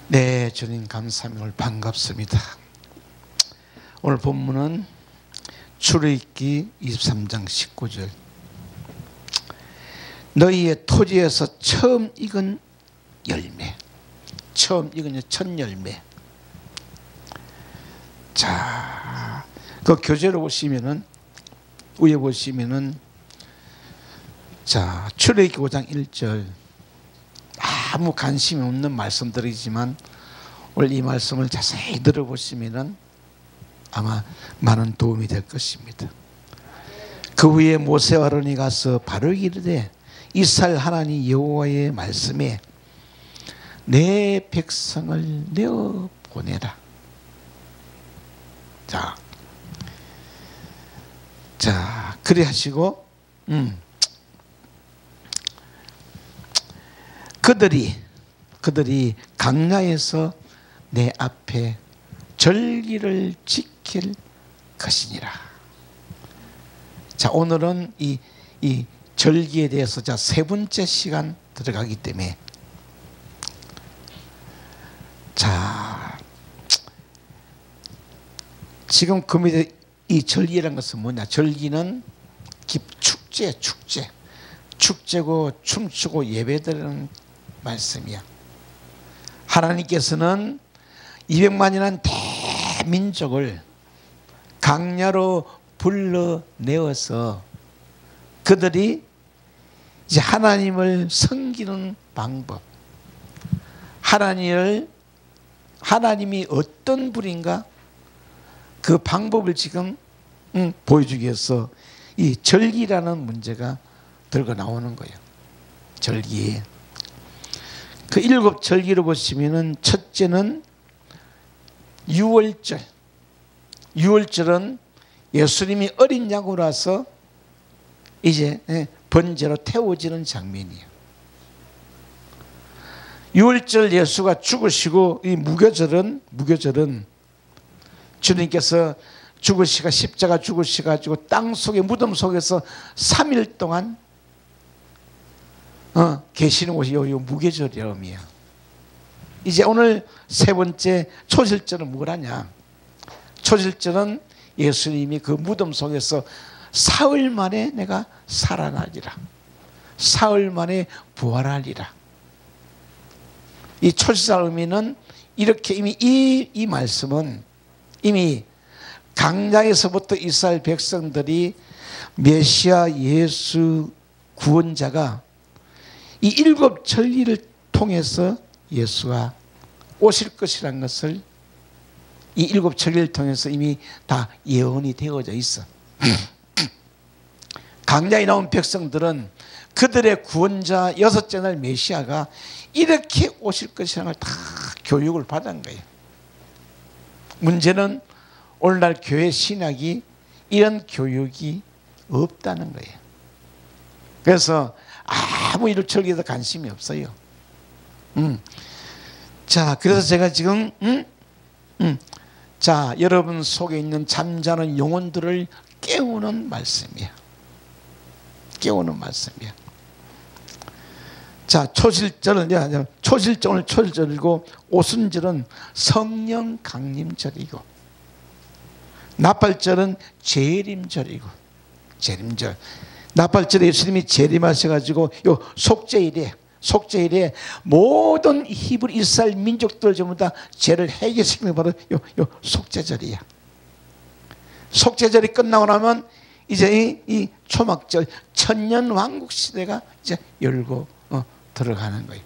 네, 주님 감사합니다. 오늘 반갑습니다. 오늘 본문은 출애굽기 23장 19절. 너희의 토지에서 처음 익은 열매, 처음 익은 첫 열매. 자, 그 교재로 보시면은, 위에 보시면은, 자, 출애굽기 5장 1절. 아무 관심이 없는 말씀들이지만 오늘 이 말씀을 자세히 들어보시면은 아마 많은 도움이 될 것입니다. 그 후에 모세와 아론이 가서 바로에게 이르되 이스라엘 하나님 여호와의 말씀에 내 백성을 내어 보내라. 자, 그래 하시고 그들이 강야에서 내 앞에 절기를 지킬 것이니라. 자, 오늘은 이 절기에 대해서 자, 세 번째 시간 들어가기 때문에, 자, 지금 그 밑에 이 절기라는 것은 뭐냐? 절기는 축제고 춤추고 예배드리는 말씀이야. 하나님께서는 200만이라는 대민족을 강야로 불러내어서 그들이 이제 하나님을 섬기는 방법, 하나님이 어떤 분인가 그 방법을 지금 보여주기 위해서 이 절기라는 문제가 들고 나오는 거예요. 절기. 그 7 절기로 보시면은 첫째는 유월절. 유월절은 예수님이 어린 양으로 와서 이제 번제로 태워지는 장면이에요. 유월절 예수가 죽으시고, 이 무교절은 주님께서 죽으시가 십자가 죽으셔가지고 땅 속에 무덤 속에서 3일 동안 계시는 곳이 요 무교절이야. 이제 오늘 세 번째 초실절은 뭐라냐? 초실절은 예수님이 그 무덤 속에서 사흘 만에 내가 살아나리라, 사흘 만에 부활하리라. 이 초실절 의미는 이렇게 이미 이 말씀은 이미 강야에서부터 이스라엘 백성들이 메시아 예수 구원자가 이 7 절기를 통해서 예수가 오실 것이라는 것을 이 7 절기를 통해서 이미 다 예언이 되어져 있어. 강야에 나온 백성들은 그들의 구원자 6째 날 메시아가 이렇게 오실 것이라는 걸 다 교육을 받은 거예요. 문제는 오늘날 교회 신학이 이런 교육이 없다는 거예요. 그래서 아무 이런 절기에도 관심이 없어요. 자, 그래서 제가 지금 자, 여러분 속에 있는 잠자는 영혼들을 깨우는 말씀이야. 깨우는 말씀이야. 자, 초실절은 오늘 초실절이고, 오순절은 성령 강림절이고, 나팔절은 재림절이고, 재림절. 나팔절에 예수님이 재림하셔가지고 요 속죄일에 모든 히브리 이스라엘 민족들 전부 다 죄를 해결시키는 게 바로 요 속죄절이야. 속죄절이 끝나고 나면 이제 이 초막절 천년 왕국 시대가 이제 열고 들어가는 거예요.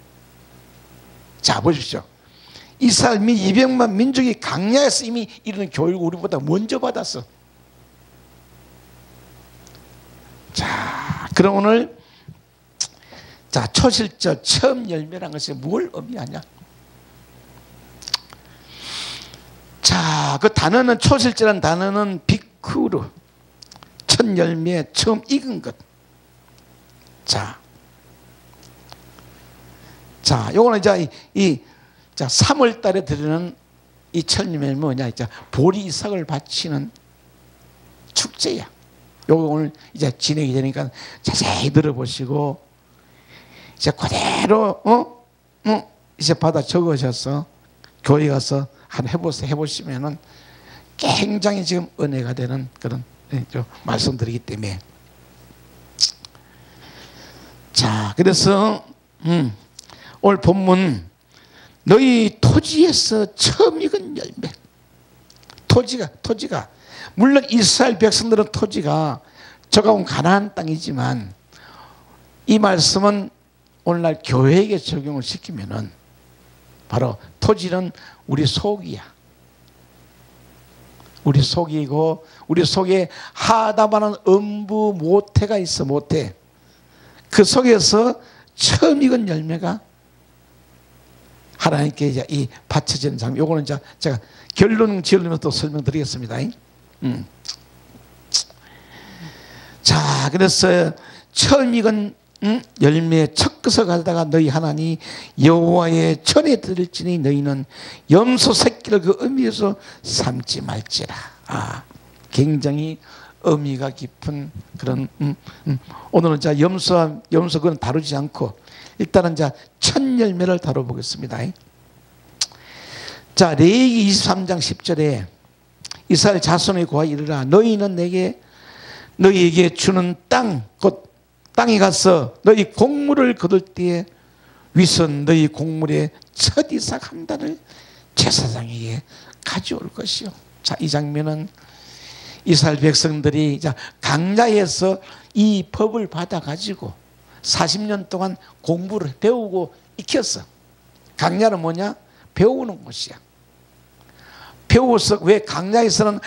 자, 보십시오. 이스라엘 200만 민족이 강야에서 이미 이런 교육을 우리보다 먼저 받았어. 자, 그럼 오늘 자, 초실절 처음 열매라는 것이 뭘 의미하냐? 자, 그 단어는, 초실절이라는 단어는 비쿠르, 첫 열매, 처음 익은 것. 자, 요거는 이제 자, 3월 달에 드리는 이 첫 열매는 뭐냐? 이제 보리 이삭을 바치는 축제야. 요거 오늘 이제 진행이 되니까 자세히 들어보시고 이제 그대로 이제 받아 적으셔서 교회 가서 한 해보시면은 굉장히 지금 은혜가 되는 그런 말씀드리기 때문에. 자, 그래서 오늘 본문 너희 토지에서 처음 익은 열매. 토지가 물론 이스라엘 백성들은 토지가 저가온 가나안 땅이지만 이 말씀은 오늘날 교회에게 적용을 시키면은 바로 토지는 우리 속이야. 우리 속이고 우리 속에 하다마는 음부 모태가 있어. 모태. 그 속에서 처음 익은 열매가 하나님께 이제 이 바쳐지는 장면. 요거는 이제 제가 결론 지으면서 또 설명드리겠습니다. 자, 그래서 처음 익은 열매의 첫 것을 가져다가 너희 하나님 여호와의 전에 드릴지니 너희는 염소 새끼를 그 의미에서 삼지 말지라. 굉장히 의미가 깊은 그런 오늘은 자 염소 그건 다루지 않고 일단은 자 첫 열매를 다뤄보겠습니다. 자, 레위기 23장 10절에 이스라엘 자손의 고하 이르라 너희는 너희에게 주는 땅 곧 땅에 가서 너희 곡물을 거둘 때에 위선 너희 곡물의 첫 이삭 한 단을 제사장에게 가져올 것이요. 자, 이 장면은 이스라엘 백성들이 강야에서 이 법을 받아가지고 40년 동안 공부를 배우고 익혔어. 강야는 뭐냐? 배우는 곳이야. 배워서 왜 강야에서는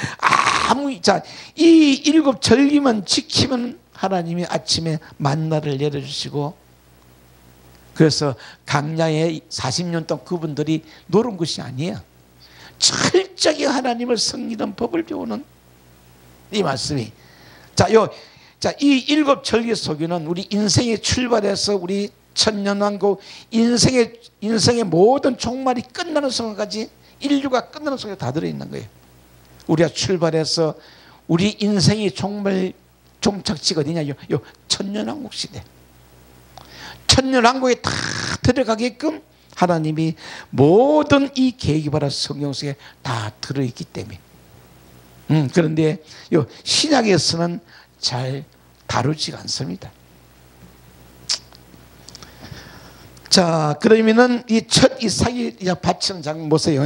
이 일곱 절기만 지키면 하나님이 아침에 만나를 내려주시고 그래서 강야에 40년 동안 그분들이 노는 것이 아니에요. 철저히 하나님을 섬기는 법을 배우는 이 말씀이 이 일곱 절기 속에는 우리 인생의 출발에서 우리 천년왕국 인생의 모든 종말이 끝나는 순간까지 인류가 끝나는 순간에 다 들어있는 거예요. 우리가 출발해서 우리 인생의 종착지가 어디냐? 요 천년왕국 시대. 천년왕국에 다 들어가게끔 하나님이 모든 이 계획이 바로 성경 속에 다 들어있기 때문에. 그런데 요 신약에서는 잘 다루지가 않습니다. 자, 그러면은 이 첫 이삭이 바치는 장면 보세요.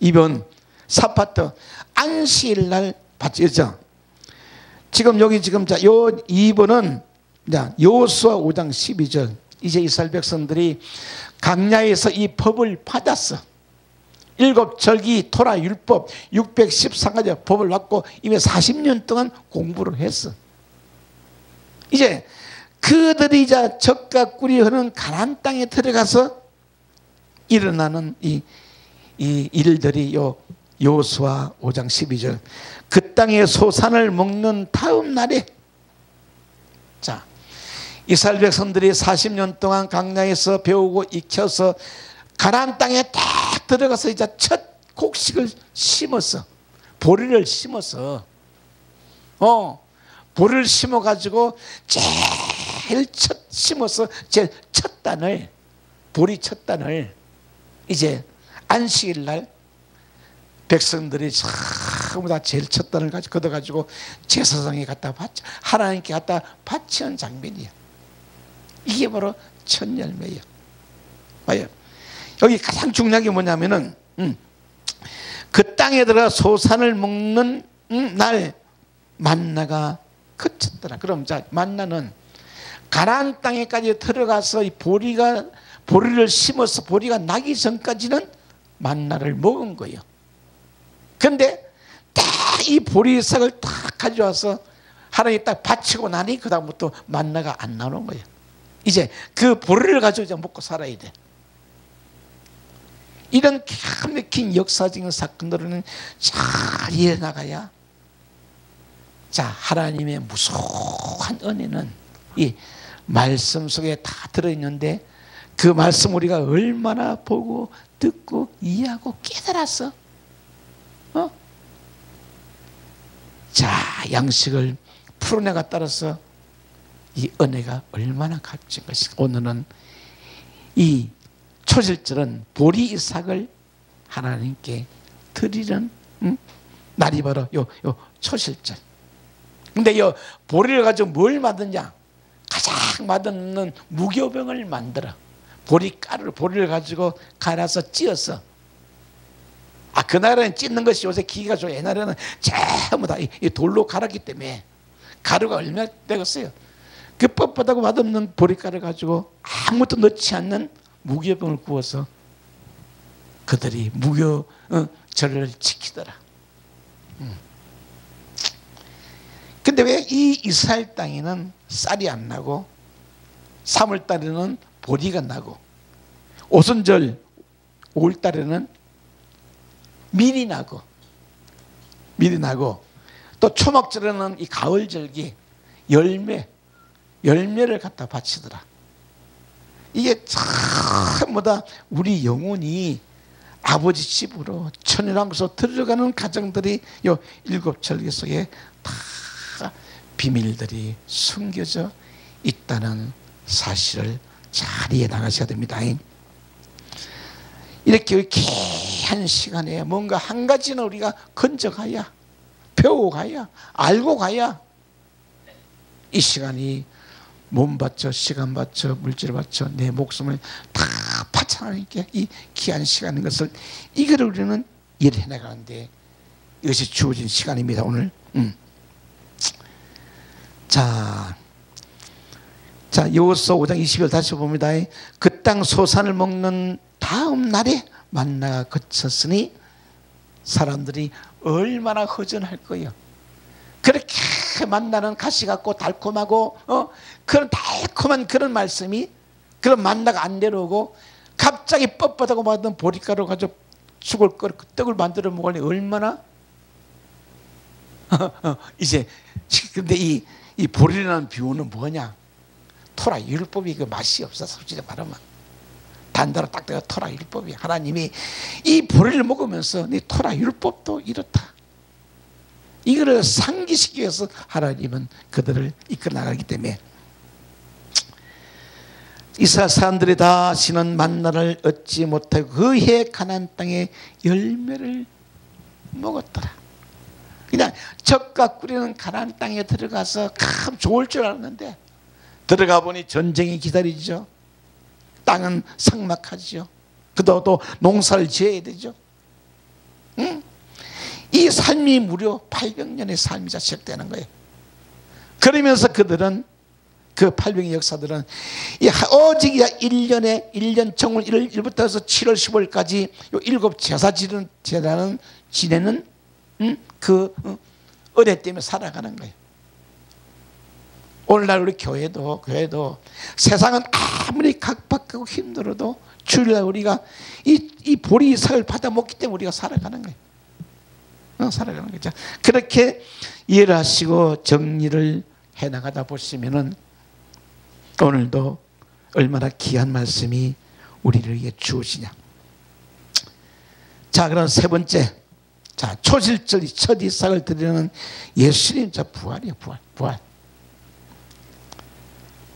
2번 사파트 안식일 날 바치죠. 지금 여기 요 2번은 여호수아 5장 12절. 이제 이스라엘 백성들이 강야에서 이 법을 받았어. 일곱 절기 토라 율법 613가지 법을 받고 이미 40년 동안 공부를 했어. 이제 그들이 젖과 꿀이 흐르는 가나안 땅에 들어가서 일어나는 이 일들이 여호수아 5장 12절. 그 땅의 소산을 먹는 다음 날에 이스라엘 백성들이 40년 동안 강야에서 배우고 익혀서 가나안 땅에 딱 들어가서 이제 첫 곡식을 심었어. 보리를 심었어. 보리를 심어가지고 제일 제일 첫 단을 보리 첫 단을 이제 안식일 날 백성들이 전부 다 제일 첫 단을 걷어가지고 제사장에 갖다 하나님께 갖다 바치는 장면이야. 이게 바로 첫 열매예요. 봐요. 여기 가장 중요한 게 뭐냐면은 그 땅에 들어가 소산을 먹는 날 만나가 그쳤더라. 그럼 만나는 가나안 땅에까지 들어가서 이 보리를 심어서 보리가 나기 전까지는 만나를 먹은 거예요. 그런데 딱 이 보리싹을 딱 가져와서 하나님이 딱 바치고 나니 그 다음부터 만나가 안 나오는 거예요. 이제 그 보리를 가지고 이제 먹고 살아야 돼. 이런 기가 막힌 역사적인 사건들은 잘 이해나가야 하나님의 무서운 은혜는 이 말씀 속에 다 들어있는데 그 말씀 우리가 얼마나 보고 듣고 이해하고 깨달았어? 양식을 풀어내가 따라서 이 은혜가 얼마나 값진 것인가. 오늘은 이 초실절은 보리 이삭을 하나님께 드리는 날이 바로 요 초실절. 근데 요 보리를 가지고 뭘 만드냐? 가장 맛없는 무교병을 만들어. 보리를 가지고 갈아서 찧어서. 그날에는 찢는 것이 요새 기계가 좋아. 옛날에는 전부 다 이 돌로 갈았기 때문에 가루가 얼마나 되겠어요. 그 뻣뻣하고 맛없는 보리가루 가지고 아무것도 넣지 않는 무교병을 구워서 그들이 무교절을 지키더라. 근데 왜 이 이스라엘 땅에는 쌀이 안 나고 3월달에는 보리가 나고 오순절 5월달에는 밀이 나고 또 초막절에는 이 가을절기 열매를 갖다 바치더라. 이게 전부 다 우리 영혼이 아버지 집으로 천연왕국으로 들어가는 가정들이 요 7절기 속에 다 비밀들이 숨겨져 있다는 사실을 잘 이해 나가셔야 됩니다. 이렇게 귀한 시간에 뭔가 한 가지는 우리가 건져가야, 배워가야, 알고 가야 이 시간이 몸 바쳐, 시간 바쳐, 물질 바쳐, 내 목숨을 다 바쳐 하나님께 이 귀한 시간인 것을 이걸 우리는 일해 나가는데 이것이 주어진 시간입니다. 오늘. 자, 여호수아 5장 20절 다시 봅니다. 그 땅 소산을 먹는 다음 날에 만나가 그쳤으니 사람들이 얼마나 허전할 거예요. 그렇게 만나는 가시 같고 달콤하고 그런 달콤한 그런 말씀이, 그런 만나가 안 내려오고 갑자기 뻣뻣하고 만든 보리가루 가지고 죽을 거 떡을 만들어 먹으니 얼마나 이제. 근데 이 보리라는 비유는 뭐냐? 토라 율법이 그 맛이 없어. 솔직히 말하면 단다로 딱 내가 토라 율법이야. 하나님이 이 보리를 먹으면서 네 토라 율법도 이렇다, 이거를 상기시키기 위해서 하나님은 그들을 이끌어 나가기 때문에 이스라엘 사람들이 다시는 만나를 얻지 못하고 그 해 가나안 땅의 열매를 먹었더라. 그냥 젖과 꿀이는 가나안 땅에 들어가서 참 좋을 줄 알았는데 들어가 보니 전쟁이 기다리죠. 땅은 삭막하죠. 그도 농사를 지어야 되죠. 이 삶이 무려 800년의 삶이 시작되는 거예요. 그러면서 그들은 그 800년 역사들은 오직 1년 정월 1일부터 해서 7월 15일까지 요 7 제사는 지내는 그 은혜 때문에 살아가는 거예요. 오늘날 우리 교회도 세상은 아무리 각박하고 힘들어도 주일날 우리가 이 보리삭을 받아 먹기 때문에 우리가 살아가는 거예요. 살아가는 거죠. 그렇게 이해를 하시고 정리를 해나가다 보시면은 오늘도 얼마나 귀한 말씀이 우리에게 주어지냐. 자, 그럼 세 번째, 자, 초실절 첫 이삭을 드리는 예수님 부활이에요. 부활.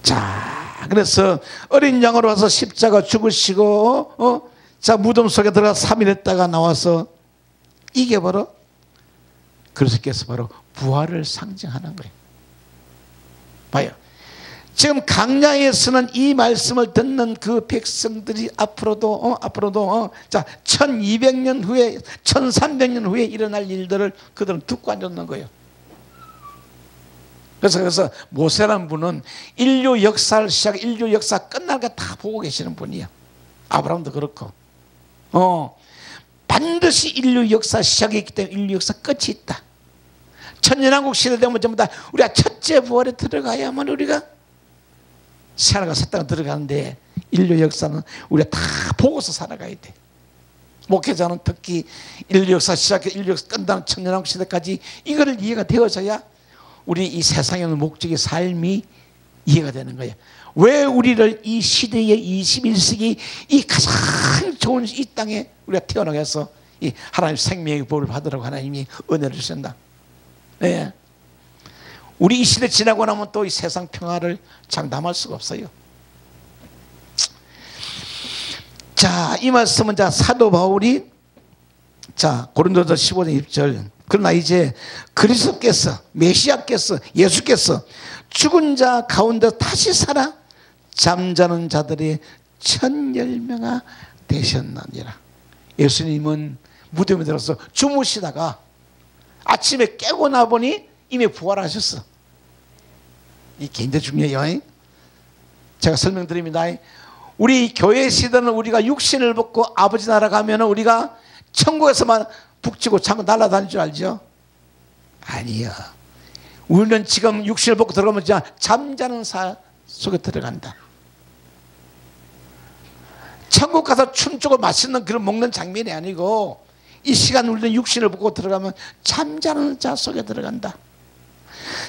자, 그래서 어린 양으로 와서 십자가 죽으시고 자, 무덤 속에 들어가 3일 했다가 나와서 이게 바로 그리스도께서 바로 부활을 상징하는 거예요. 봐요. 지금 강야에서는 이 말씀을 듣는 그 백성들이 앞으로도 자 1200년 후에 1300년 후에 일어날 일들을 그들은 듣고 앉았는 거예요. 그래서 모세라는 분은 인류 역사 끝날 거 다 보고 계시는 분이야. 아브라함도 그렇고 반드시 인류 역사 시작이 있기 때문에 인류 역사 끝이 있다. 천년왕국 시대 되면 전부 다 우리가 첫째 부활에 들어가야만 우리가 새하늘과 새 땅에 들어가는데 인류 역사는 우리가 다 보고서 살아가야 돼. 목회자는 특히 인류 역사 시작해 인류 역사 끝나는 천년왕국 시대까지 이거를 이해가 되어져야 우리 이 세상에 있는 목적의 삶이 이해가 되는 거야. 왜 우리를 이 시대의 21세기 이 가장 좋은 이 땅에 우리가 태어나게 해서 이 하나님 생명의 복을 받으라고 하나님이 은혜를 주신다. 네. 우리 이 시대 지나고 나면 또 이 세상 평화를 장담할 수가 없어요. 자, 이 말씀은 자 사도 바울이 자, 고린도서 15장 20절. 그러나 이제 그리스도께서, 메시아께서, 예수께서 죽은 자 가운데 다시 살아 잠자는 자들이 1010명아 되셨느니라. 예수님은 무덤에 들어서 주무시다가 아침에 깨고 나보니 이미 부활하셨어. 이 굉장히 중요해요. 제가 설명드립니다. 우리 교회 시대는 우리가 육신을 벗고 아버지 나라 가면 우리가 천국에서만 북치고 자고 날아다닐 줄 알죠? 아니요. 우리는 지금 육신을 벗고 들어가면 잠자는 사 속에 들어간다. 천국 가서 춤추고 맛있는 그런 먹는 장면이 아니고 이 시간 우리는 육신을 벗고 들어가면 잠자는 자 속에 들어간다.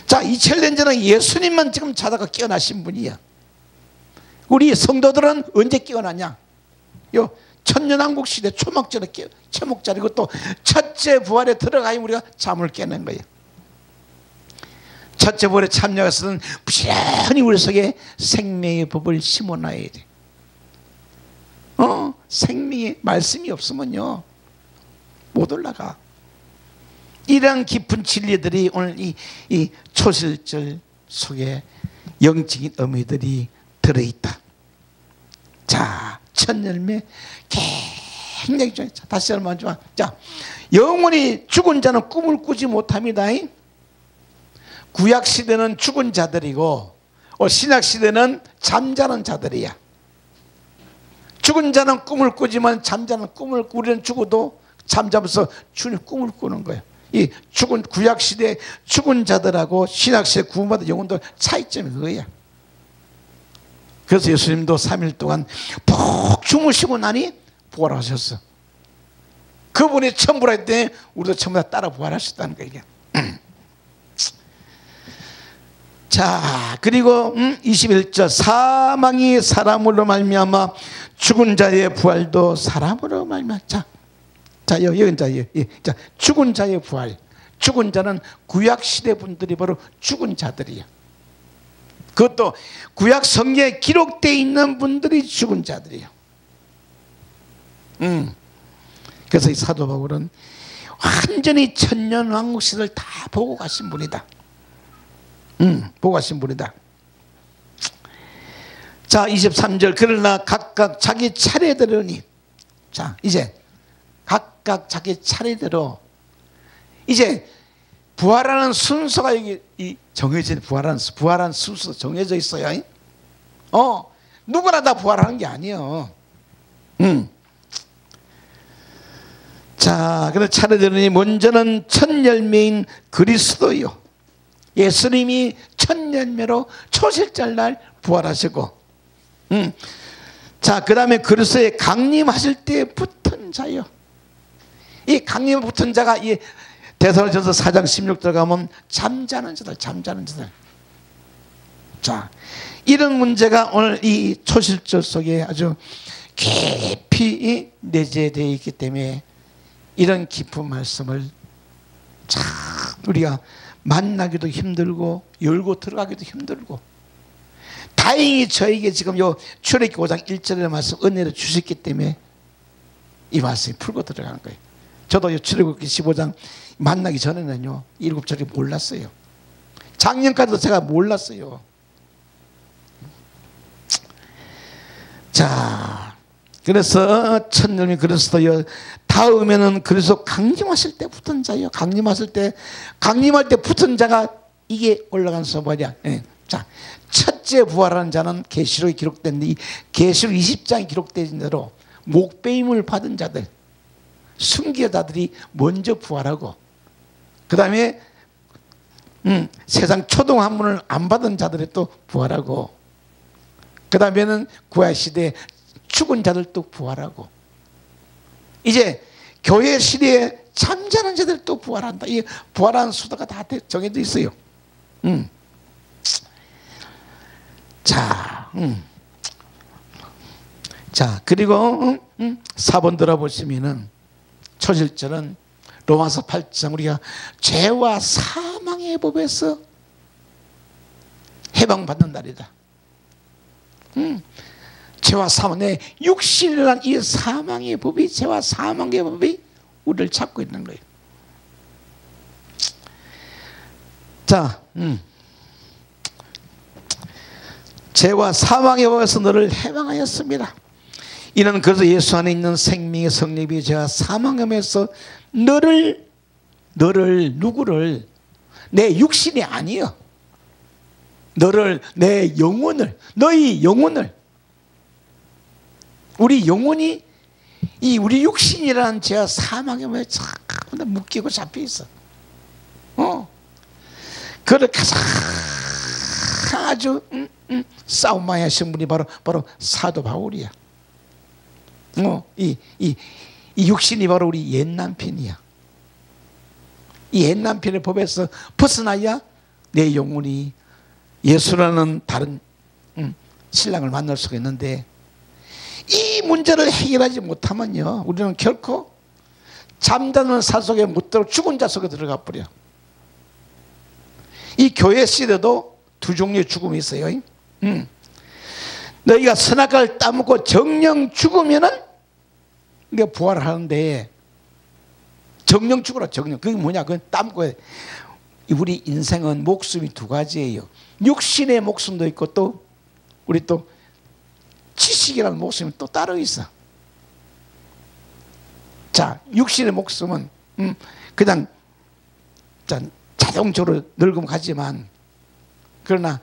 자, 2000년 전에 예수님만 지금 자다가 깨어나신 분이야. 우리 성도들은 언제 깨어나냐? 요 천년왕국 시대 초막절에 초목자리고 또 첫째 부활에 들어가야 우리가 잠을 깨는 거예요. 첫째 부활에 참여해서는 부지런히 우리 속에 생명의 법을 심어놔야 돼. 생명의 말씀이 없으면요 못 올라가. 이러한 깊은 진리들이 오늘 이 초실절 속에 영적인 의미들이 들어있다. 자, 첫 열매 굉장히 좋아요. 다시 한번 좋아. 자, 영원히 죽은 자는 꿈을 꾸지 못합니다. 구약 시대는 죽은 자들이고 신약 시대는 잠자는 자들이야. 죽은 자는 꿈을 꾸지만 잠자는 꿈을 우리는 죽어도 잠자면서 주님 꿈을 꾸는 거예요. 이 죽은 구약 시대 죽은 자들하고 신약 시대 구원받은 영혼들 차이점이 그거야. 그래서 예수님도 3일 동안 푹 주무시고 나니 부활하셨어. 그분이 처음 부활할 때 우리도 처음 따라 부활하셨다는 거예요. 자, 그리고 21절 사망이 사람으로 말미암아 죽은 자의 부활도 사람으로 말미암아. 자, 여기 자, 죽은 자의 부활. 죽은 자는 구약 시대 분들이 바로 죽은 자들이야. 그것도 구약 성경에 기록되어 있는 분들이 죽은 자들이에요. 그래서 이 사도 바울은 완전히 천년 왕국 시대를 다 보고 가신 분이다. 보고 가신 분이다. 자, 23절 그러나 각각 자기 차례대로니. 자, 이제 각각 자기 차례대로 이제 부활하는 순서가 여기 정해진 부활하는 순서 정해져 있어요. 누구나 다 부활하는 게 아니에요. 자, 그래서 차례대로니 먼저는 첫 열매인 그리스도요. 예수님이 첫 열매로 초실절날 부활하시고, 자, 그 다음에 그리스도에 강림하실 때 붙은 자요. 이 강림에 붙은 자가 이 데살로니가서 4장 16절 가면 잠자는 자들. 자, 이런 문제가 오늘 이 초실절 속에 아주 깊이 내재되어 있기 때문에 이런 깊은 말씀을 참 우리가 만나기도 힘들고 열고 들어가기도 힘들고, 다행히 저에게 지금 요 출애굽기 5장 1절의 말씀 은혜를 주셨기 때문에 이 말씀이 풀고 들어가는 거예요. 저도 요 출애굽기 15장 만나기 전에는요 7절이 몰랐어요. 작년까지도 제가 몰랐어요. 자, 그래서 첫님이 그리스도요. 다음에는 그리스도 강림하실 때 붙은 자요. 강림할 때 붙은 자가 이게 올라간 소발이야. 자, 첫째 부활하는 자는 계시록에 기록된 이 계시록 20장에 기록된 대로 목배임을 받은 자들, 순교자들이 먼저 부활하고, 그 다음에 세상 초동 한문을 안 받은 자들이 또 부활하고, 그 다음에는 구약시대에 죽은 자들도 부활하고, 이제 교회 시대에 잠자는 자들 또 부활한다. 이 부활하는 수도가 다 정해져 있어요. 자, 그리고 4번 들어보시면은 초실절은 로마서 8장 우리가 죄와 사망의 법에서 해방받는 날이다. 죄와 사망, 내 육신이란 이 사망의 법이, 죄와 사망의 법이 우리를 찾고 있는 거예요. 자, 죄와 사망에 와서 너를 해방하였습니다. 이는 그래서 예수 안에 있는 생명의 성립이 죄와 사망함에서 누구를 내 육신이 아니요, 너를, 내 영혼을, 너희 영혼을, 우리 영혼이 우리 육신이라는 죄와 사망에 왜 자꾸 묶이고 잡혀 있어. 그를 가장 아주 싸움 많이 하신 분이 바로 사도 바울이야. 이 육신이 바로 우리 옛 남편이야. 이 옛 남편의 법에서 벗어나야 내 영혼이 예수라는 다른 신랑을 만날 수가 있는데, 이 문제를 해결하지 못하면요, 우리는 결코 잠자는 사 속에 못 들어 죽은 자 속에 들어가 버려. 이 교회 시대도 두 종류의 죽음이 있어요. 너희가 선악과를 따먹고 정령 죽으면은 우리가 부활을 하는데, 정령 죽으라. 정령. 그게 뭐냐? 그건 따먹고. 우리 인생은 목숨이 두 가지예요. 육신의 목숨도 있고, 또 우리 또 지식이라는 목숨이 또 따로 있어. 자, 육신의 목숨은 그냥 자동적으로 늙으면 가지만, 그러나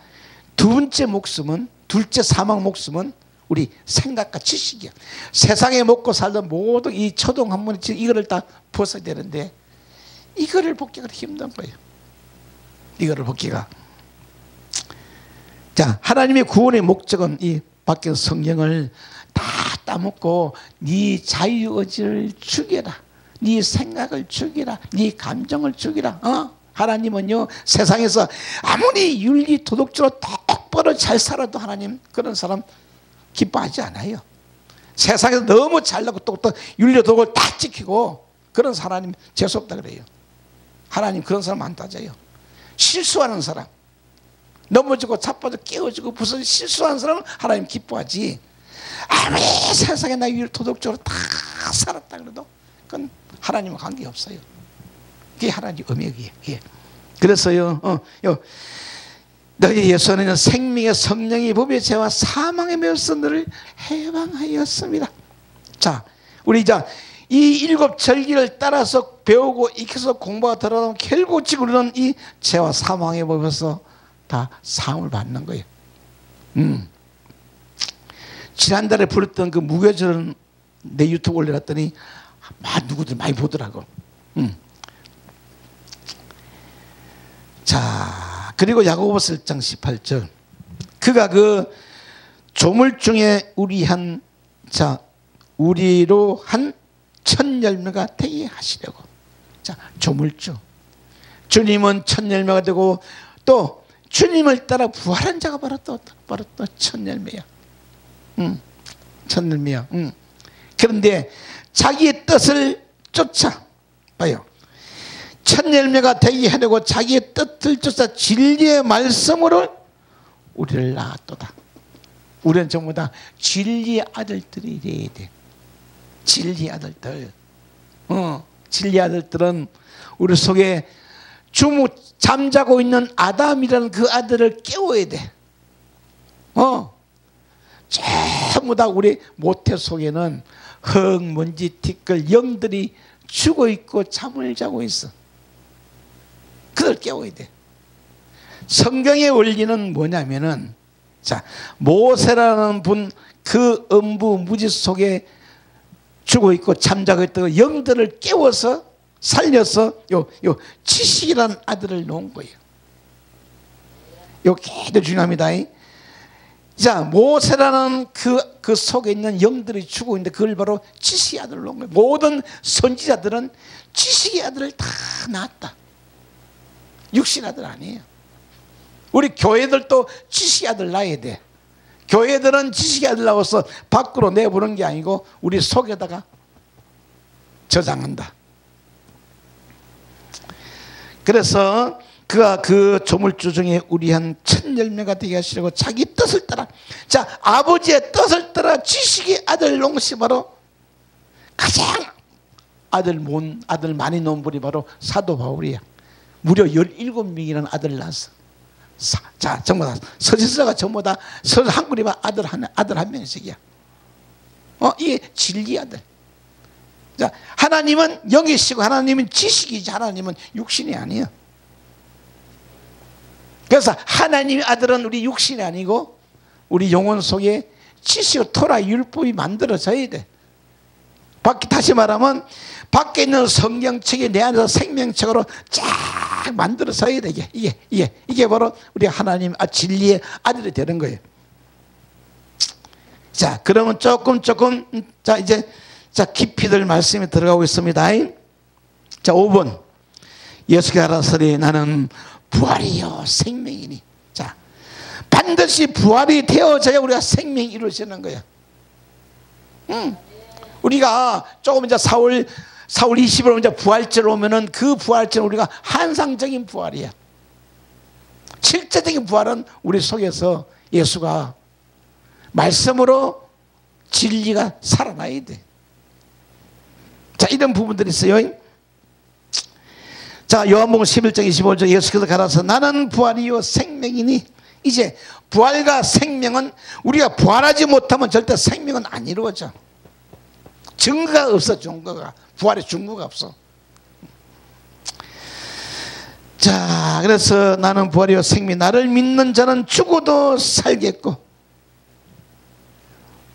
두 번째 목숨은, 둘째 사망 목숨은 우리 생각과 지식이야. 세상에 먹고 살던 모든 이 초동 한 번에 이거를 다 벗어야 되는데, 이거를 벗기가 힘든 거예요. 이거를 벗기가. 자, 하나님의 구원의 목적은 이 밖에 성경을 다 따먹고 네 자유의지를 죽여라, 네 생각을 죽여라, 네 감정을 죽여라. 하나님은요, 세상에서 아무리 윤리 도덕적으로 똑바로 잘 살아도 하나님 그런 사람 기뻐하지 않아요. 세상에서 너무 잘나고 똑똑 윤리 도덕을 다 지키고 그런 사람 재수없다 그래요. 하나님 그런 사람 안 따져요. 실수하는 사람, 넘어지고 자빠져 깨어지고 무슨 실수하는 사람은 하나님 기뻐하지. 아무리 세상에 나 윤리 도덕적으로 다 살았다 그래도 그건 하나님과 관계없어요. 그게 하나님 음역이에요. 예. 그래서요, 너희 예수 안에 있는 생명의 성령이 법의 죄와 사망의 매서 너를 해방하였습니다. 자, 우리 이제 이 일곱 절기를 따라서 배우고 익혀서 공부가 들어가면 결국 지금 우리는 이 죄와 사망의 법에서 다 사함을 받는 거예요. 지난달에 불렀던 그 무교절은 내 유튜브 올려놨더니 누구들 많이 보더라고. 자, 그리고 야고보서 1장 18절, 그가 그 조물 중에 우리로 한 첫 열매가 되게 하시려고. 자, 조물주, 주님은 첫 열매가 되고, 또 주님을 따라 부활한 자가 바로 또 첫 열매야. 첫 열매야. 그런데 자기의 뜻을 쫓아 봐요. 첫 열매가 되게 하려고 자기의 뜻을 쫓아 진리의 말씀으로 우리를 낳았도다. 우리는 전부 다 진리의 아들들이 돼야 돼. 진리의 아들들. 진리의 아들들은 우리 속에 잠자고 있는 아담이라는 그 아들을 깨워야 돼. 전부 다 우리 모태 속에는 흙, 먼지, 티끌, 영들이 죽어 있고 잠을 자고 있어. 그걸 깨워야 돼. 성경의 원리는 뭐냐면은, 자, 모세라는 분 그 음부 무지 속에 죽어 있고 잠자고 있던 영들을 깨워서 살려서 요 지식이라는 아들을 놓은 거예요. 요 굉장히 중요합니다. 자, 모세라는 그 속에 있는 영들이 죽어 있는데 그걸 바로 지식의 아들을 놓은 거예요. 모든 선지자들은 지식의 아들을 다 낳았다. 육신 아들 아니에요. 우리 교회들도 지식의 아들 낳아야 돼. 교회들은 지식의 아들 낳아서 밖으로 내보는 게 아니고 우리 속에다가 저장한다. 그래서 그가 그 조물주 중에 우리 한 첫 열매가 되게 하시려고 자기 뜻을 따라, 자, 아버지의 뜻을 따라 지식의 아들 놓은 것이 바로 가장 아들 많이 낳은 분이 바로 사도 바울이야. 무려 17명이라는 아들을 낳았어. 자, 전부 다 서지서가 전부 다 한 그리만 아들 한 명씩이야. 이게 진리 아들. 자, 하나님은 영이시고 하나님은 지식이지 하나님은 육신이 아니에요. 그래서 하나님의 아들은 우리 육신이 아니고 우리 영혼 속에 지식, 토라, 율법이 만들어져야 돼. 다시 말하면 밖에 있는 성경책이 내 안에서 생명책으로 쫙 만들어져야 돼. 이게 바로 우리 하나님 진리의 아들이 되는 거예요. 자, 그러면 조금 자 이제 깊이들 말씀이 들어가고 있습니다. 자, 5번 예수께서 가라사대 나는 부활이요 생명이니. 자, 반드시 부활이 되어져야 우리가 생명이 이루어지는 거야. 우리가 조금 이제 4월 20일 이제 부활절 오면은 그 부활절은 우리가 환상적인 부활이야. 실제적인 부활은 우리 속에서 예수가 말씀으로 진리가 살아나야 돼. 자, 이런 부분들이 있어요. 자, 요한복음 11장 25절 예수께서 가라서 나는 부활이요 생명이니. 이제 부활과 생명은 우리가 부활하지 못하면 절대 생명은 안 이루어져. 증거가 없어. 증거가 부활의 증거가 없어. 자, 그래서 나는 부활이요 생명 나를 믿는 자는 죽어도 살겠고.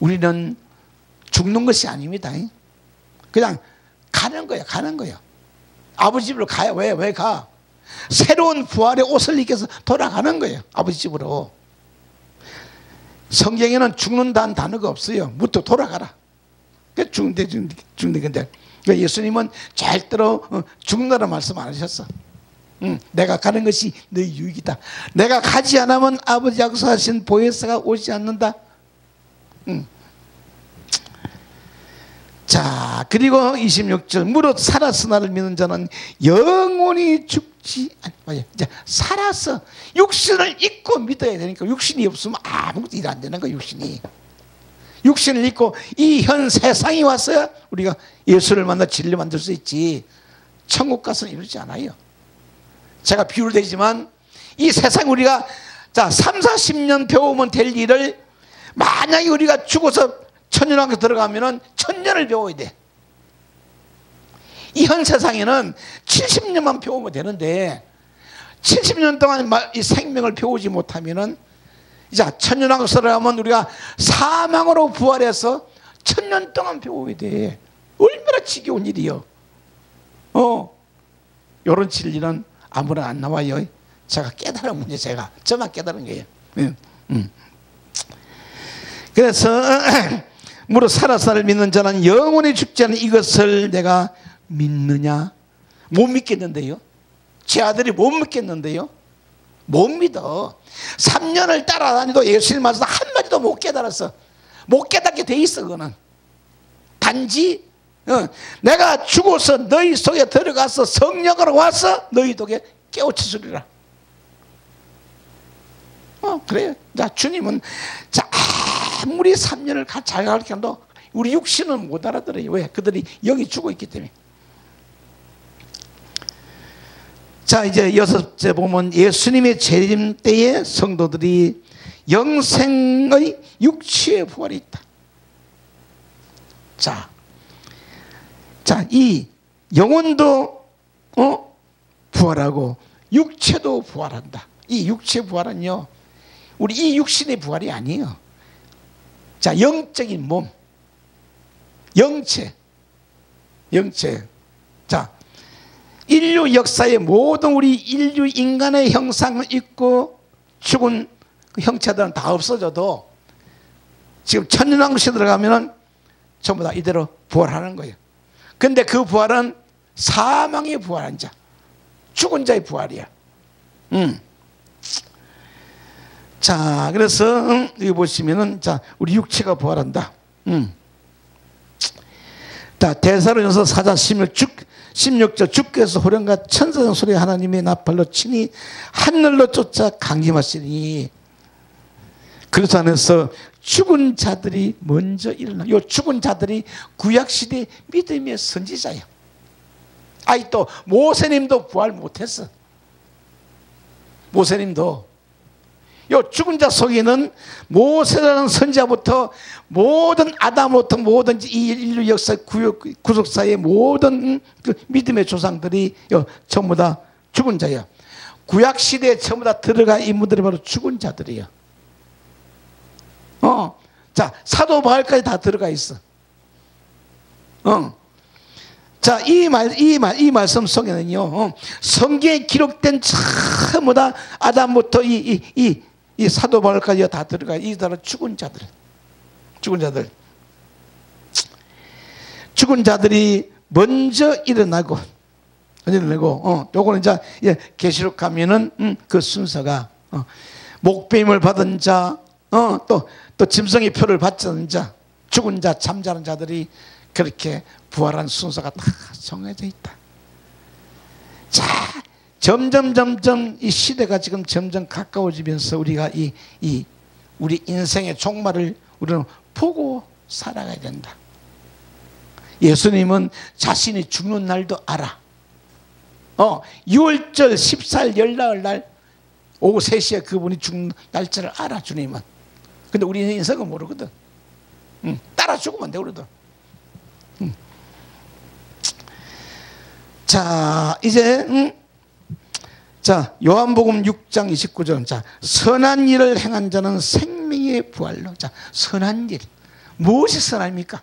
우리는 죽는 것이 아닙니다. 그냥 가는 거야. 가는 거야. 아버지 집으로 가요. 왜 가? 새로운 부활의 옷을 입혀서 돌아가는 거예요. 아버지 집으로. 성경에는 죽는다는 단어가 없어요. 무터 돌아가라. 죽는데 근데 예수님은 절대로 죽는다는 말씀 안 하셨어. 내가 가는 것이 너희 유익이다. 내가 가지 않으면 아버지 약속하신 보혜사가 오지 않는다. 자, 그리고 26절 무릇 살아서 나를 믿는 자는 영원히 죽지 않아요. 이제 살아서 육신을 잊고 믿어야 되니까 육신이 없으면 아무것도 일 안 되는 거야. 육신을 잊고 이 현 세상에 와서야 우리가 예수를 만나 진리 만들 수 있지. 천국 가서는 이루지 않아요. 제가 비유를 대지만 이 세상 우리가 자 3, 40년 배우면 될 일을 만약에 우리가 죽어서 천년왕국 들어가면은 1000년을 배워야 돼. 이 현 세상에는 70년만 배우면 되는데 70년 동안 이 생명을 배우지 못하면은 이제 천년왕국 들어가면 우리가 사망으로 부활해서 1000년 동안 배워야 돼. 얼마나 지겨운 일이요. 이런 진리는 아무나 안 나와요. 제가 깨달은 문제 저만 깨달은 거예요. 그래서 무릇 살아서 나를 믿는 자는 영원히 죽지 않은 이것을 내가 믿느냐? 못 믿겠는데요. 제 아들이 못 믿겠는데요. 못 믿어. 3년을 따라다니도 예수님 말씀 한마디도 못 깨달았어. 못 깨닫게 돼 있어. 그거는 단지 내가 죽어서 너희 속에 들어가서 성령으로 와서 너희 속에 깨우치으리라. 그래요. 자, 주님은 자 아무리 3년을 잘 가르쳐도 우리 육신은 못 알아들어요. 왜? 그들이 영이 죽어 있기 때문에. 자, 이제 6째 보면 예수님의 재림 때에 성도들이 영생의 육체의 부활이 있다. 자, 이 영혼도 부활하고 육체도 부활한다. 이 육체 부활은요, 우리 이 육신의 부활이 아니에요. 자, 영적인 몸, 영체. 자, 인류 역사의 모든 우리 인류 인간의 형상을 입고 죽은 그 형체들은 다 없어져도 지금 천년왕국에 들어가면은 전부 다 이대로 부활하는 거예요. 근데 그 부활은 사망의 부활한 자, 죽은 자의 부활이야. 자, 그래서 여기 보시면은 자, 우리 육체가 부활한다. 자, 데살로니가서 4장 16절 주께서 호령과 천사장 소리 하나님의 나팔로 치니 하늘로 쫓아 강림하시니 그리스도 안에서 죽은 자들이 먼저 일어나. 이 죽은 자들이 구약시대 믿음의 선지자예요. 아이 또 모세님도 부활 못했어. 모세님도. 요 죽은 자 속에는 모세라는 선지자부터 모든 아담부터 모든 이 인류 역사 구속사의 모든 그 믿음의 조상들이 전부 다 죽은 자야. 구약 시대에 전부 다 들어간 인물들이 바로 죽은 자들이야. 자, 사도 바울까지 다 들어가 있어. 자, 이 말씀 속에는요, 성경에 기록된 전부 다 아담부터 이 사도 바울까지 다 들어가. 이 바로 죽은 자들. 죽은 자들이 먼저 일어나고, 요거는 이제 계시록 가면은 그 순서가 목배임을 받은 자, 또 짐승의 표를 받은 자, 죽은 자, 잠자는 자들이 그렇게 부활한 순서가 다 정해져 있다. 자, 점점 이 시대가 지금 점점 가까워지면서 우리가 우리 인생의 종말을 우리는 보고 살아가야 된다. 예수님은 자신이 죽는 날도 알아. 6월절 14일 열나을 날 오후 3시에 그분이 죽는 날짜를 알아, 주님은. 근데 우리 인생은 모르거든. 따라 죽으면 돼, 우리도. 자, 이제 자, 요한복음 6장 29절. 자, 선한 일을 행한 자는 생명의 부활로. 자, 선한 일. 무엇이 선합니까?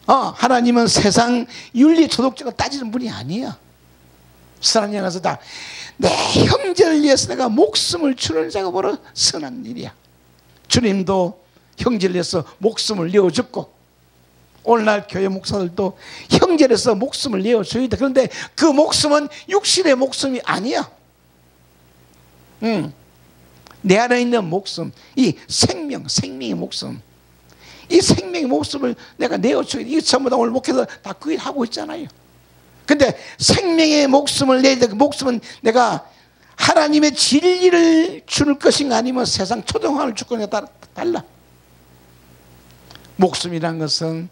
하나님은 세상 윤리 도덕적으로 따지는 분이 아니야. 선한 일에 가서 다 내 형제를 위해서 내가 목숨을 주는 자가 바로 선한 일이야. 주님도 형제를 위해서 목숨을 내어줬고, 오늘날 교회 목사들도 형제를 위해서 목숨을 내어줘야 돼. 그런데 그 목숨은 육신의 목숨이 아니야. 내 안에 있는 목숨, 이 생명의 목숨, 이 생명의 목숨을 내가 내어줘야 돼. 이게 전부 다 오늘 목회에서 다 그 일 하고 있잖아요. 근데 생명의 목숨을 내야 돼. 그 목숨은 내가 하나님의 진리를 줄 것인가 아니면 세상 초등학을 줄 것인가 달라. 목숨이란 것은,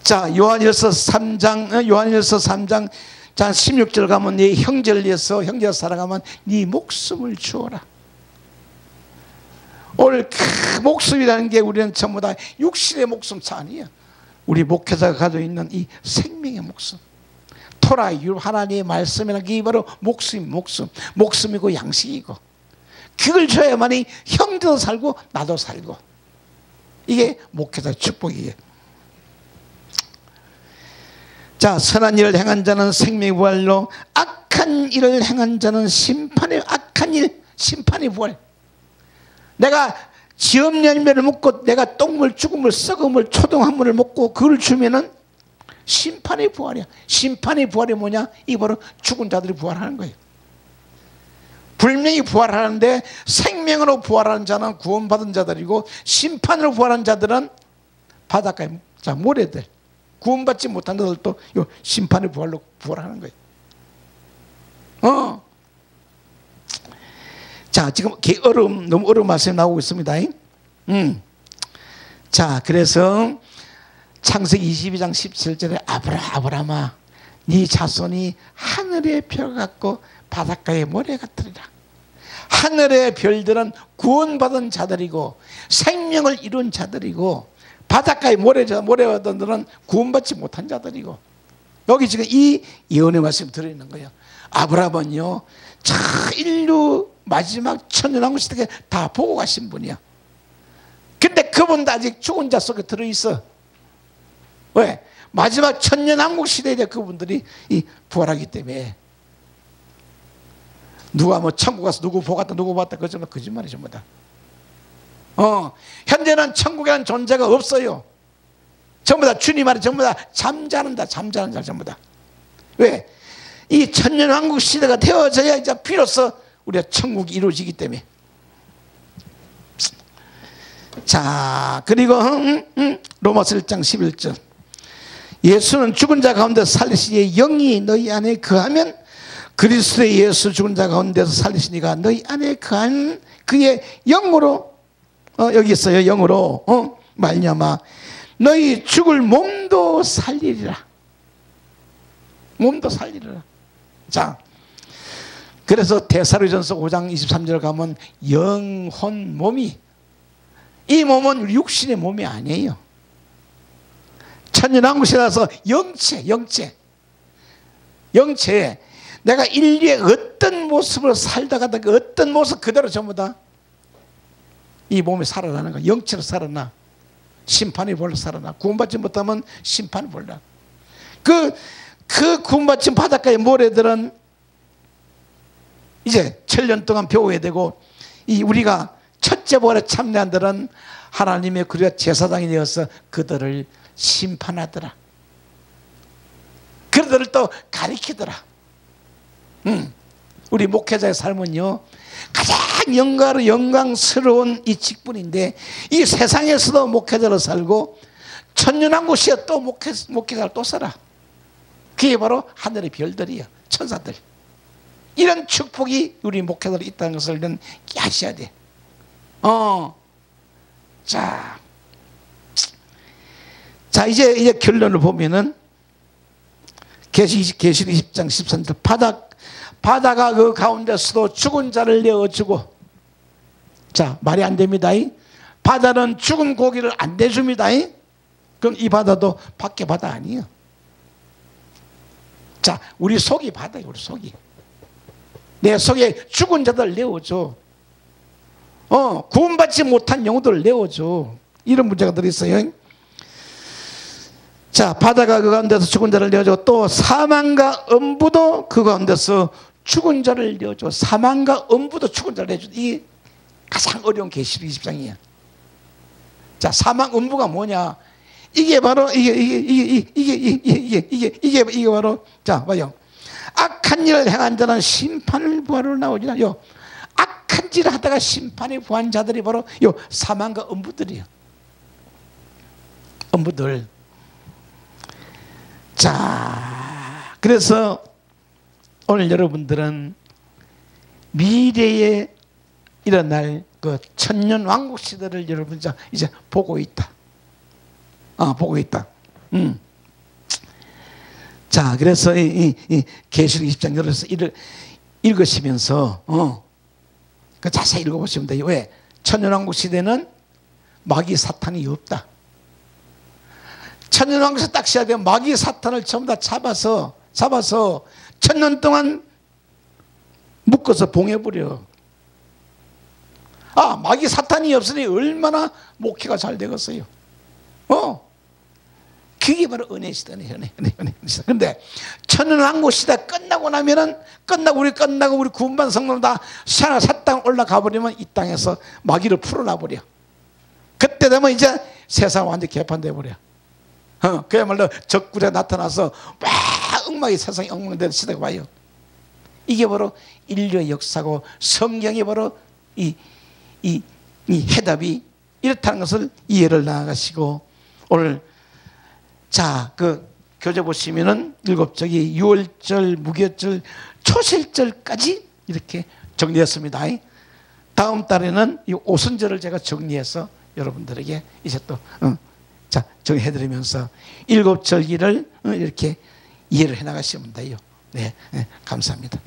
자, 요한일서 3장 자 16절 가면 네 형제를 위해서, 형제가 살아가면 네 목숨을 주어라. 오늘 그 목숨이라는 게 우리는 전부 다 육신의 목숨차 아니야. 우리 목회자가 가지고 있는 이 생명의 목숨, 토라, 하나님의 말씀이라는 게 바로 목숨이고 양식이고, 그걸 줘야만이 형제도 살고 나도 살고, 이게 목회자 축복이에요. 자, 선한 일을 행한 자는 생명의 부활로, 악한 일을 행한 자는 심판의 부활. 내가 지엄 열매를 먹고 내가 똥물, 죽음을, 썩음을, 초동화물을 먹고 그걸 주면은 심판의 부활이야. 심판의 부활이 뭐냐? 이 바로 죽은 자들이 부활하는 거예요. 분명히 부활하는데, 생명으로 부활하는 자는 구원받은 자들이고, 심판으로 부활한 자들은 바닷가에, 자, 모래들, 구원받지 못한 자들도 요 심판의 부활로 부활하는 거예요. 자, 지금 너무 어려운 말씀이 나오고 있습니다. 자, 그래서 창세기 22장 17절에 아브라함아, 네 자손이 하늘의 별 같고 바닷가의 모래 같으리라. 하늘의 별들은 구원받은 자들이고 생명을 이룬 자들이고, 바닷가의 모래들은 구원받지 못한 자들이고, 여기 지금 이 예언의 말씀이 들어있는 거예요. 아브라함은요, 자, 인류 마지막 천년왕국 시대에 다 보고 가신 분이야. 근데 그분도 아직 죽은 자 속에 들어있어. 왜? 마지막 천년왕국 시대에 그분들이 부활하기 때문에. 누가 뭐 천국 가서 누구 보았다 누구 봤다, 그거 전부 거짓말이죠, 전부 다. 현재는 천국이라는 존재가 없어요. 전부 다 주님 안에 전부 다 잠자는 자, 전부 다. 왜? 이 천년왕국 시대가 되어져야 이제 비로소 우리가 천국이 이루어지기 때문에. 자, 그리고 로마서 1장 11절. 예수는 죽은 자 가운데 살리시니 영이 너희 안에 거하면, 그리스도의 예수 죽은 자 가운데서 살리시니가 너희 안에 거한 그의 영으로, 여기 있어요. 영으로 말미암아 너희 죽을 몸도 살리리라. 몸도 살리라. 자, 그래서 데살로니가전서 5장 23절 가면 영혼 몸이, 이 몸은 우리 육신의 몸이 아니에요. 천년왕국이라서 영체 내가 인류의 어떤 모습으로 살다가다 그 어떤 모습 그대로 전부 다 이 몸이 살아나는 거야. 영체로 살아나. 심판이 볼라 살아나. 구원받지 못하면 심판이 볼라. 그 구원받지 바닷가의 모래들은 이제 7년 동안 배워야 되고, 이 우리가 첫째 부활에 참여한 들은 하나님의 그리가 제사장이 되어서 그들을 심판하더라. 그들을 또 가리키더라. 우리 목회자의 삶은요, 가장 영광스러운 이 직분인데, 이 세상에서도 목회자로 살고 천년왕국시에 또 목회자를 또 살아. 그게 바로 하늘의 별들이야. 천사들. 이런 축복이 우리 목회자로 있다는 것을 우리는 아셔야 돼. 자, 이제 결론을 보면은 계시록 20장 13절 바다가 그 가운데서도 죽은 자를 내어주고, 자, 말이 안 됩니다. 바다는 죽은 고기를 안 내줍니다. 그럼 이 바다도 밖에 바다 아니에요. 자, 우리 속이 바다예요. 우리 속이. 내 속에 죽은 자들 내어줘. 구원받지 못한 영혼들을 내어줘. 이런 문제가 들어있어요. 자, 바다가 그 가운데서 죽은 자를 내어줘. 또 사망과 음부도 그 가운데서 죽은 자를 내어줘. 사망과 음부도 죽은 자를 내어줘. 이 가장 어려운 계시록 20장이야. 자, 사망 음부가 뭐냐? 이게 바로 이게 바로, 자, 봐요. 악한 일을 행한 자는 심판을 부하러 나오지라. 악한 일을 하다가 심판에 부한 자들이 바로 사망과 음부들이에요. 음부들. 자, 그래서 오늘 여러분들은 미래에 일어날 그 천년 왕국 시대를 여러분 이제 보고 있다. 보고 있다. 자, 그래서 이 계시록 20장 열어서 읽으시면서 그 자세히 읽어보시면 돼요. 왜? 천년 왕국 시대는 마귀 사탄이 없다. 천년 왕국에서 딱 시작되면 마귀 사탄을 전부 다 잡아서 천년 동안 묶어서 봉해버려. 마귀 사탄이 없으니 얼마나 목회가 잘 되겠어요. 그게 바로 은혜 시대네. 은혜 시대. 근데 천년 왕국 시대 끝나고 나면은 우리 구원받은 성도들 다 새 땅 올라가 버리면 이 땅에서 마귀를 풀어놔 버려. 그때 되면 이제 세상 완전 개판돼 버려. 그야말로 적굴에 나타나서 막 엉망이, 세상이 엉망되는 시대가 와요. 이게 바로 인류의 역사고, 성경이 바로 이 해답이 이렇다는 것을 이해를 나가시고, 오늘 자, 그 교재 보시면은 7절이 유월절, 무교절, 초실절까지 이렇게 정리했습니다. 다음 달에는 이 오순절을 제가 정리해서 여러분들에게 이제 또 자, 정해드리면서 7절기를 이렇게 이해를 해 나가시면 돼요. 네, 감사합니다.